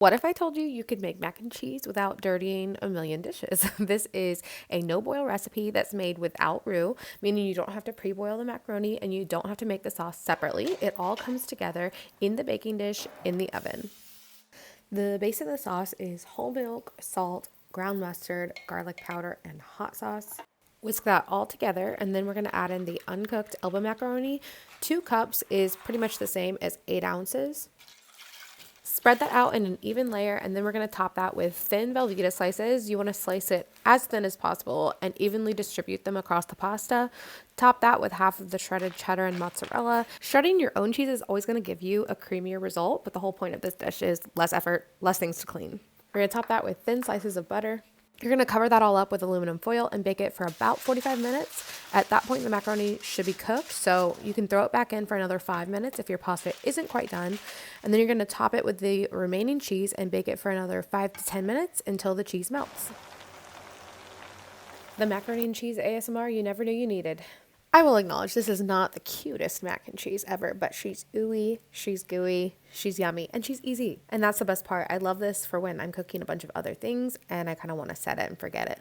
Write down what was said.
What if I told you you could make mac and cheese without dirtying a million dishes? This is a no-boil recipe that's made without roux, meaning you don't have to pre-boil the macaroni and you don't have to make the sauce separately. It all comes together in the baking dish in the oven. The base of the sauce is whole milk, salt, ground mustard, garlic powder, and hot sauce. Whisk that all together, and then we're going to add in the uncooked Elba macaroni. 2 cups is pretty much the same as 8 ounces. Spread that out in an even layer, and then we're going to top that with thin Velveeta slices. You want to slice it as thin as possible and evenly distribute them across the pasta. Top that with half of the shredded cheddar and mozzarella. Shredding your own cheese is always going to give you a creamier result, but the whole point of this dish is less effort, less things to clean. We're going to top that with thin slices of butter. You're going to cover that all up with aluminum foil and bake it for about 45 minutes. At that point, the macaroni should be cooked, so you can throw it back in for another 5 minutes if your pasta isn't quite done. And then you're going to top it with the remaining cheese and bake it for another 5 to 10 minutes until the cheese melts. The macaroni and cheese ASMR you never knew you needed. I will acknowledge this is not the cutest mac and cheese ever, but she's ooey, she's gooey, she's yummy, and she's easy. And that's the best part. I love this for when I'm cooking a bunch of other things and I kind of want to set it and forget it.